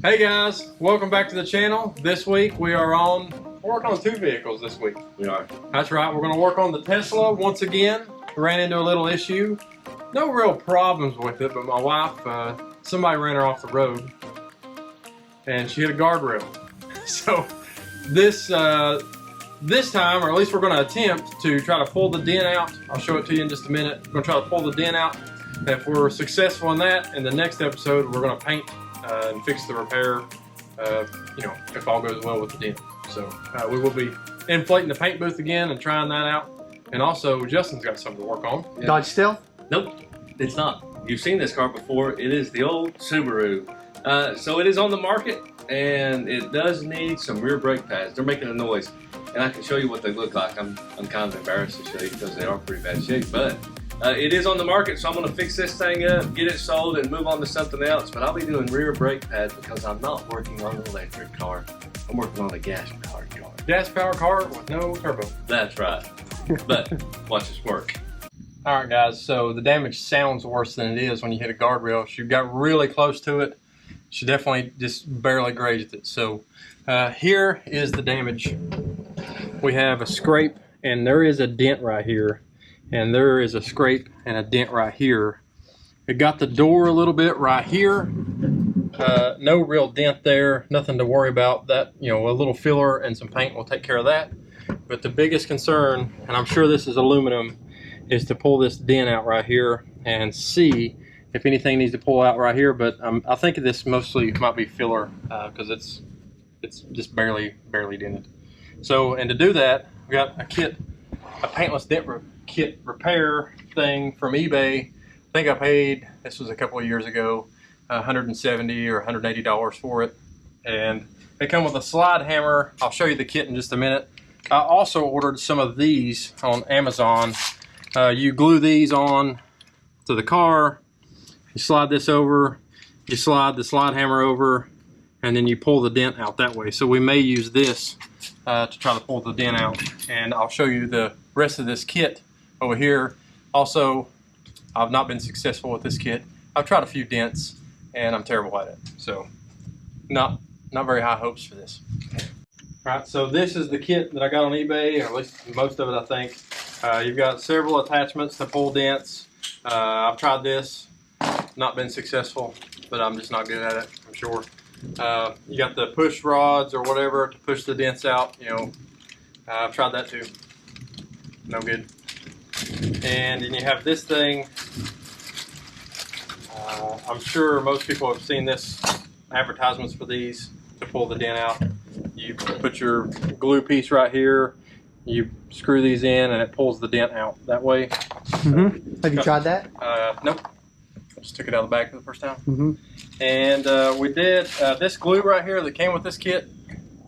Hey guys, welcome back to the channel. This week we're working on 2 vehicles this week. We are. That's right, we're gonna work on the Tesla once again. We ran into a little issue. No real problems with it, but my wife, somebody ran her off the road and she hit a guardrail. So this time, or at least we're gonna attempt to try to pull the dent out. I'll show it to you in just a minute. We're gonna try to pull the dent out. And if we're successful in that, in the next episode, we're gonna paint and fix the repair, if all goes well with the dent. So we will be inflating the paint booth again and trying that out. And also, Justin's got something to work on. Yeah. Dodge Stealth? Nope, it's not. You've seen this car before. It is the old Subaru. So it is on the market, and it does need some rear brake pads. They're making a noise, and I can show you what they look like. I'm kind of embarrassed to show you because they are pretty bad shape, but it is on the market, so I'm going to fix this thing up, get it sold, and move on to something else. But I'll be doing rear brake pads because I'm not working on an electric car. I'm working on a gas-powered car. Gas-powered car with no turbo. That's right. But watch this work. All right, guys. So the damage sounds worse than it is when you hit a guardrail. She got really close to it. She definitely just barely grazed it. So here is the damage. We have a scrape, and there is a dent right here. And there is a scrape and a dent right here. It got the door a little bit right here. No real dent there, nothing to worry about. That, a little filler and some paint will take care of that. But the biggest concern, and I'm sure this is aluminum, is to pull this dent out right here and see if anything needs to pull out right here. But I think this mostly might be filler because it's just barely dented. So, and to do that, we got a kit, a paintless dent kit repair thing from eBay. I think I paid, this was a couple of years ago, $170 or $180 for it. And they come with a slide hammer. I'll show you the kit in just a minute. I also ordered some of these on Amazon. You glue these on to the car, you slide this over, you slide the slide hammer over, and then you pull the dent out that way. So we may use this to try to pull the dent out. And I'll show you the rest of this kit over here. Also, I've not been successful with this kit. I've tried a few dents and I'm terrible at it. So not very high hopes for this. All right, so this is the kit that I got on eBay, or at least most of it, I think. You've got several attachments to pull dents. I've tried this, not been successful, but I'm just not good at it, I'm sure. You got the push rods or whatever to push the dents out. I've tried that too. No good. And then you have this thing. I'm sure most people have seen this, advertisements for these to pull the dent out. You put your glue piece right here, you screw these in, and it pulls the dent out that way. Mm-hmm. Have you tried that? Nope. I just took it out of the bag for the first time. Mm-hmm. And we did this glue right here that came with this kit,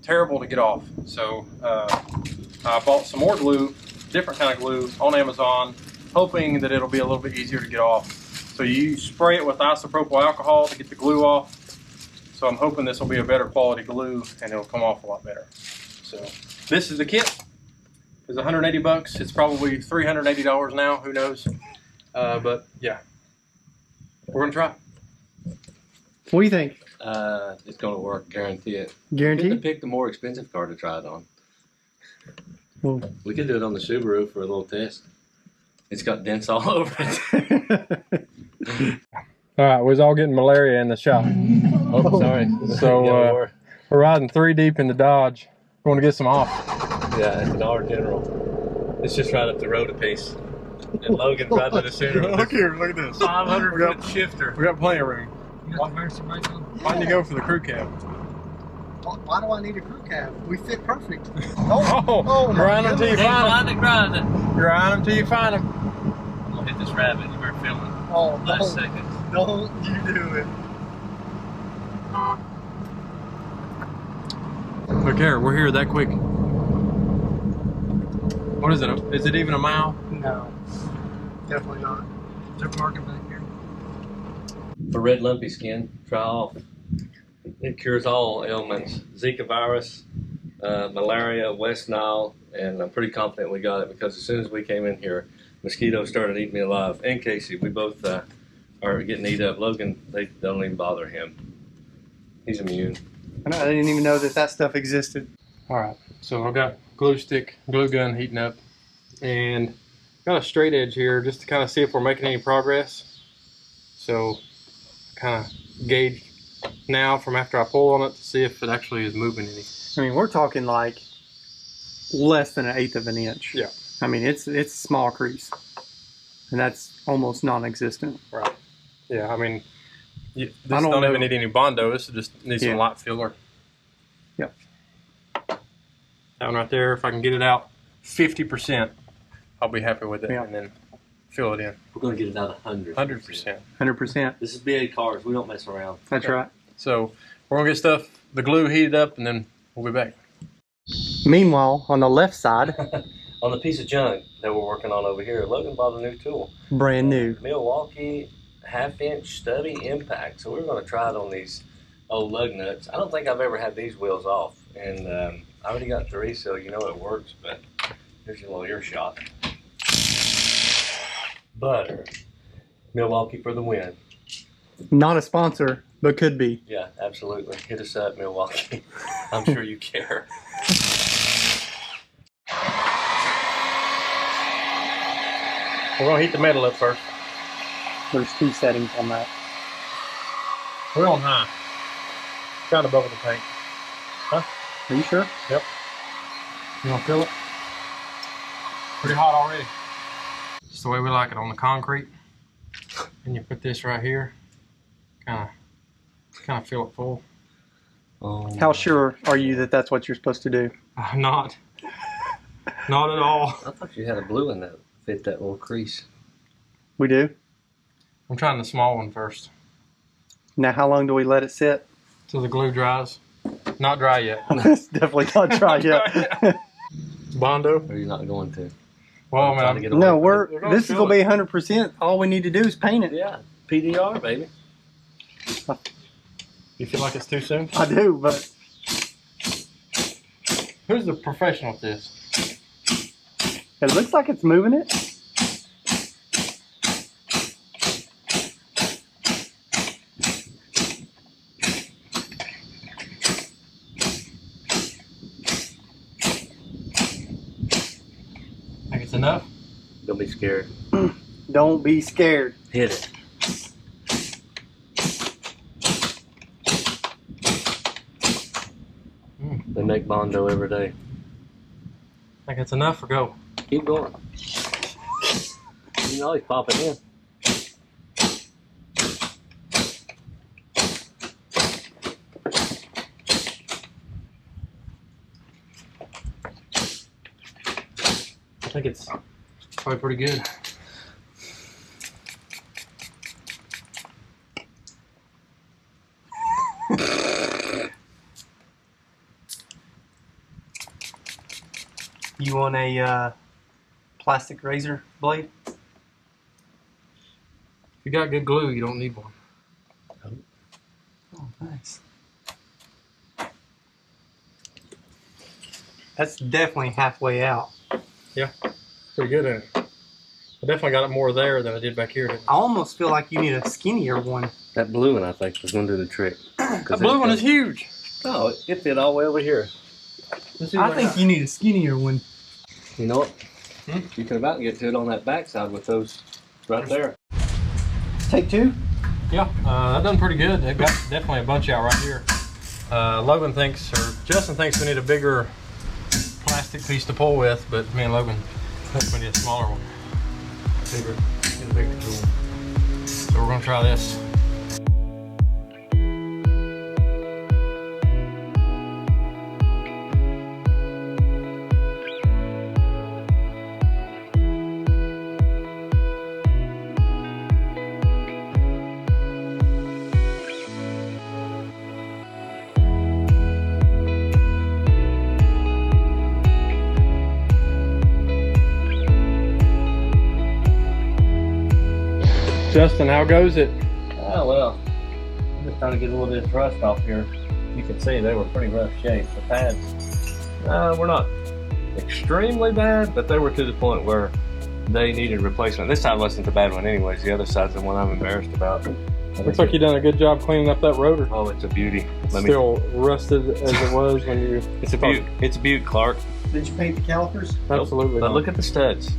terrible to get off. So I bought some more glue, different kind of glue on Amazon, hoping that it'll be a little bit easier to get off. So you spray it with isopropyl alcohol to get the glue off. So I'm hoping this will be a better quality glue and it'll come off a lot better. So this is the kit. It's 180 bucks. It's probably $380 now, who knows. But yeah, we're gonna try. What do you think? It's gonna work, guarantee it. Guarantee? We could pick the more expensive car to try it on. Well, we could do it on the Subaru for a little test. It's got dents all over it. All right, we was all getting malaria in the shop. Oh, sorry. So we're riding 3 deep in the Dodge. We want to get some off. Yeah, it's an R General. It's just right up the road a piece. And Logan's riding in the center. Look here, look at this. 500-foot shifter. We got plenty of room. Why didn't you go for the crew cab? Why do I need a crew cab? We fit perfect. Grind them till you find them. Grind it. Grind them till you find them. I'm going to hit this rabbit. You better film it. Oh, last second. Don't you do it. Look here, we're here that quick. What is it? Is it even a mile? No, definitely not. Is there parking back here? For red lumpy skin, try off. It cures all ailments. Zika virus, malaria, West Nile, and I'm pretty confident we got it because as soon as we came in here, mosquitoes started eating me alive. And Casey, we both are getting eat up. Logan, they don't even bother him. He's immune. I didn't even know that stuff existed. All right, so I've got glue stick, glue gun heating up, and got a straight edge here just to kind of see if we're making any progress. So kind of gauge now from after I pull on it to see if it actually is moving any. I mean, we're talking like less than 1/8 of an inch. Yeah. I mean, it's a small crease, and that's almost non-existent. Right. Yeah, I mean, this I don't don't even know. need any Bondo. This just needs some light filler. Yep. That one right there, if I can get it out 50%, I'll be happy with it, Yeah. and then fill it in. We're going to get it out 100. 100%. 100%. This is BA cars. We don't mess around. That's right. So we're gonna get the glue heated up, and then we'll be back. Meanwhile, on the left side, On the piece of junk that we're working on over here, Logan bought a new tool. brand new. Milwaukee 1/2-inch stubby impact. So we're going to try it on these old lug nuts. I don't think I've ever had these wheels off. And I already got 3, so you know it works. But here's your little earshot. Butter. Milwaukee for the win. Not a sponsor, but could be. Yeah, absolutely. Hit us up, Milwaukee. I'm sure you care. We're gonna heat the metal up first. There's 2 settings on that. We're on high. Kind of above the paint. Are you sure? Yep. You wanna feel it? Pretty hot already. Just the way we like it on the concrete. And you put this right here. Kind of feel it full. Oh. How sure are you that that's what you're supposed to do? Not at all. I thought you had a blue in that fit that little crease. We do? I'm trying the small one first. Now, how long do we let it sit? Till the glue dries. Not dry yet. It's definitely not dry yet. Bondo? Or are you not going to? Well, Trying to man, get away No, from it. this is going to be 100%. All we need to do is paint it. Yeah, PDR, baby. you feel like it's too soon? I do, but Who's the professional at this? it looks like it's moving it. Think it's enough? Don't be scared. Don't be scared. Hit it. They make Bondo every day. Think it's enough or go? Keep going. You can always pop it in. I think it's probably pretty good. You want a plastic razor blade? If you got good glue, you don't need one. Oh, nice. That's definitely halfway out. Pretty good in it. I definitely got it more there than I did back here. I almost feel like you need a skinnier one. That blue one, I think, was going to do the trick. The blue one is huge. No, it fit all the way over here. I think you need a skinnier one. You know what? Hmm? You can about get to it on that backside with those right there. Take 2? Yeah, that done pretty good. They've got definitely a bunch out right here. Logan thinks, or Justin thinks we need a bigger plastic piece to pull with, but me and Logan think we need a smaller one. Bigger, get a bigger tool. So we're gonna try this. Justin, how goes it? Oh, well, I'm just trying to get a little bit of rust off here. You can see they were pretty rough shape. The pads were not extremely bad, but they were to the point where they needed replacement. This side wasn't the bad one anyways. The other side's the one I'm embarrassed about. Looks like you done a good job cleaning up that rotor. Oh, it's a beauty. It's still rusted as it was when you... It's a beaut. It's a beaut, Clark. Did you paint the calipers? Absolutely. But not. look at the studs.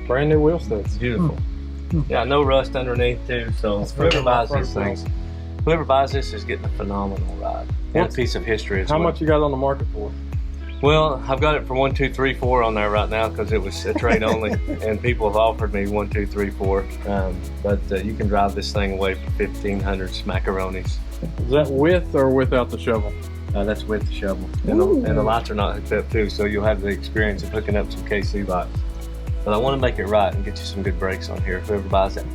Brand new wheel studs. Beautiful. Yeah, no rust underneath too. So whoever buys these things, whoever buys this is getting a phenomenal ride and a piece of history as How well. much you got on the market for? Well, I've got it for 1, 2, 3, 4 on there right now because it was a trade only, and people have offered me 1, 2, 3, 4. But you can drive this thing away for 1,500 smackaronis. Is that with or without the shovel? That's with the shovel, and the lights are not hooked up too, so you'll have the experience of hooking up some KC lights. But I want to make it right and get you some good brakes on here. Whoever buys it.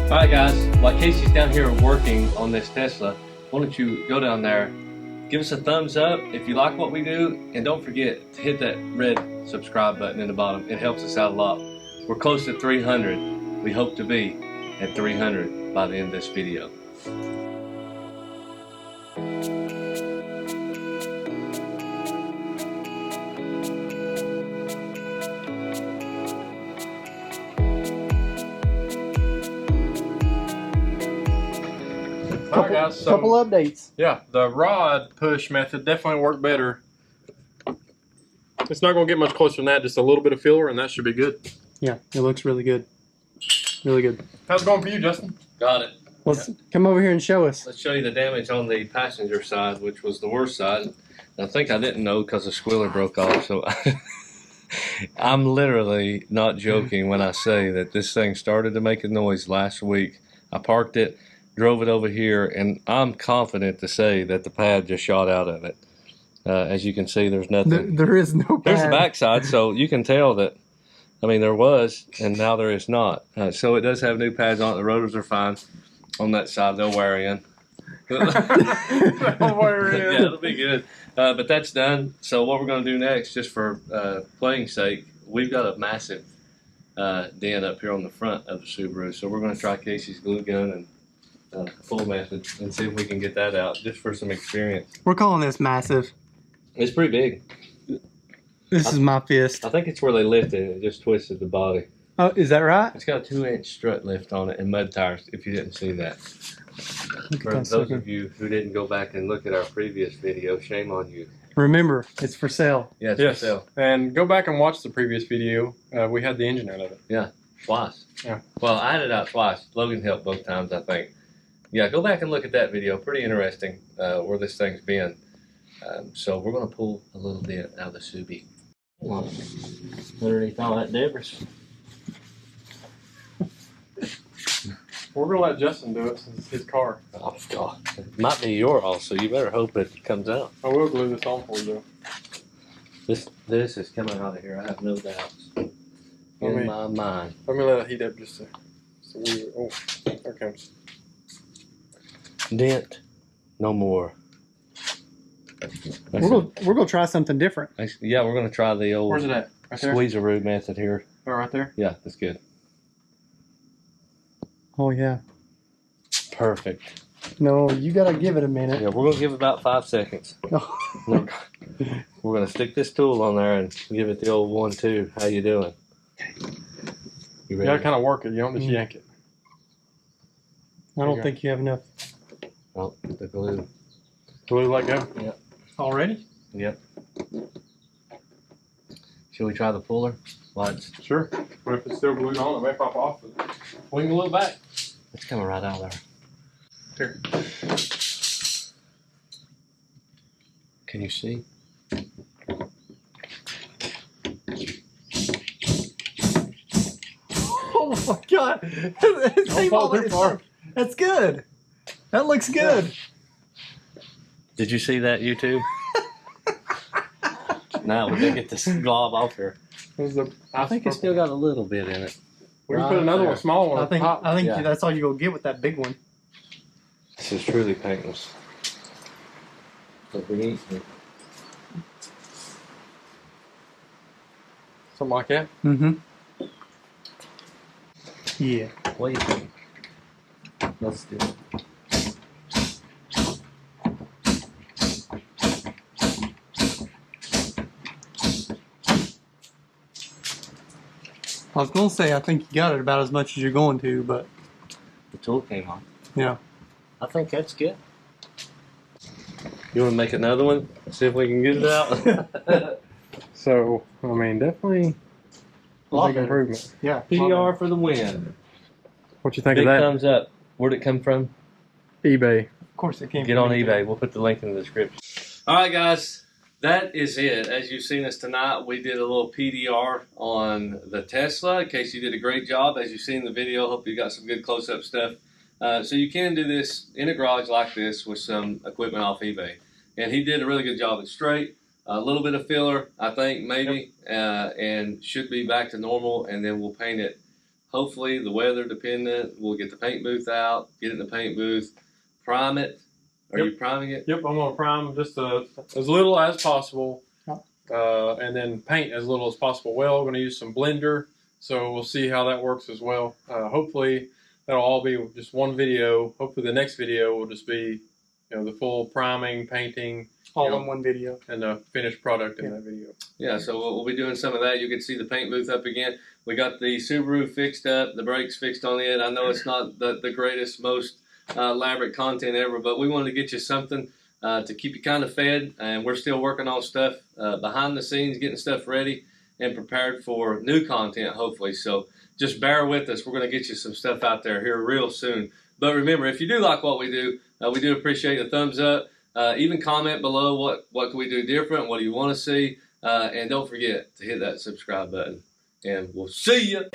Alright guys, while Casey's down here working on this Tesla, why don't you go down there, give us a thumbs up if you like what we do, and don't forget to hit that red subscribe button in the bottom. It helps us out a lot. We're close to 300. We hope to be at 300 by the end of this video. Alright guys, so Couple updates. yeah, the rod push method definitely worked better. It's not going to get much closer than that, just a little bit of filler and that should be good. Yeah, it looks really good. Really good. How's it going for you, Justin? Got it. Let's come over here and show us. Let's show you the damage on the passenger side, which was the worst side. I think I didn't know because the squealer broke off, so I'm literally not joking when I say that this thing started to make a noise last week. I parked it, drove it over here, and I'm confident to say that the pad just shot out of it. As you can see, there's nothing. There is no pad. There's the backside, so you can tell that, I mean, there was, and now there is not. So it does have new pads on it. The rotors are fine on that side. They'll wear in. Don't worry. Yeah, it'll be good. But that's done. So what we're going to do next, just for playing sake, we've got a massive dent up here on the front of the Subaru. So we're going to try Casey's glue gun and full method and see if we can get that out just for some experience. We're calling this massive. It's pretty big. This is my fist. I think it's where they lifted it. It just twisted the body. Oh, is that right? It's got a 2-inch strut lift on it and mud tires, if you didn't see that. Look For at that those sucker. of you who didn't go back and look at our previous video, shame on you. Remember, it's for sale. Yeah, it's Yes, for sale. and go back and watch the previous video. We had the engine out of it. Twice. Yeah. Well, I had it out twice. Logan helped both times, I think. Yeah, go back and look at that video. Pretty interesting where this thing's been. So we're going to pull a little dent out of the Subi. Underneath all that debris. We're going to let Justin do it since it's his car. Oh, God. It might be your also. You better hope it comes out. I will glue this on for you, though. This is coming out of here. I have no doubts. In my mind. Let me let it heat up just a wee. Oh, there it comes. Dent. No more. We're gonna try something different. Yeah, we're going to try the old Where's it at? Right there? squeezeroo method here. Oh, right there? Yeah, that's good. Oh yeah. Perfect. No, you gotta give it a minute. Yeah, we're going to give it about 5 seconds. Oh. We're going to stick this tool on there and give it the old 1-2. How you doing? You You gotta ready? kind of work it. You don't just yank it. I don't think you have enough. Oh, the glue. Glue, let go. Yep. Already? Yep. Shall we try the puller? Lights. Sure. But if it's still glued on, it may pop off. Wing a little back. It's coming right out of there. Here. Can you see? Oh my god! Don't fall too far. That's good. That looks good. Did you see that, YouTube? Now we're going to get this glob off here. I think it's still got a little bit in it. We can put another one, small one, I on think top. I think Yeah. that's all you're gonna get with that big one. This is truly paintless. Something like that. Mm-hmm. Yeah. What do you think? Let's do it. I was gonna say I think you got it about as much as you're going to, but The tool came on. yeah. I think that's good. You want to make another one? See if we can get it out. So, I mean, definitely A lot big better. improvement. Yeah. PDR for the win. What you think Big of that? thumbs up. Where'd it come from? eBay. Of course it can't. Get on eBay. We'll put the link in the description. All right, guys. That is it. As you've seen us tonight, we did a little PDR on the Tesla. Casey did a great job. As you've seen in the video, hope you got some good close-up stuff. So you can do this in a garage like this with some equipment off eBay. And he did a really good job. It's straight. A little bit of filler, I think, maybe, and should be back to normal. And then we'll paint it. Hopefully, the weather dependent. We'll get the paint booth out, get it in the paint booth, prime it. Are Yep. you priming it? Yep, I'm gonna prime just as little as possible, and then paint as little as possible. Well, I'm gonna use some blender, so we'll see how that works as well. Hopefully, that'll all be just one video. Hopefully, the next video will just be, the full priming, painting, all in one video. and the finished product in that video. Yeah, so we'll be doing some of that. You can see the paint booth up again. We got the Subaru fixed up, the brakes fixed on it. I know it's not the greatest, most elaborate content ever, but we wanted to get you something to keep you kind of fed, and we're still working on stuff behind the scenes, getting stuff ready and prepared for new content, hopefully. So just bear with us. We're going to get you some stuff out there here real soon. But remember, if you do like what we do appreciate a thumbs up. Even comment below what can we do different, what do you want to see, and don't forget to hit that subscribe button. And we'll see you.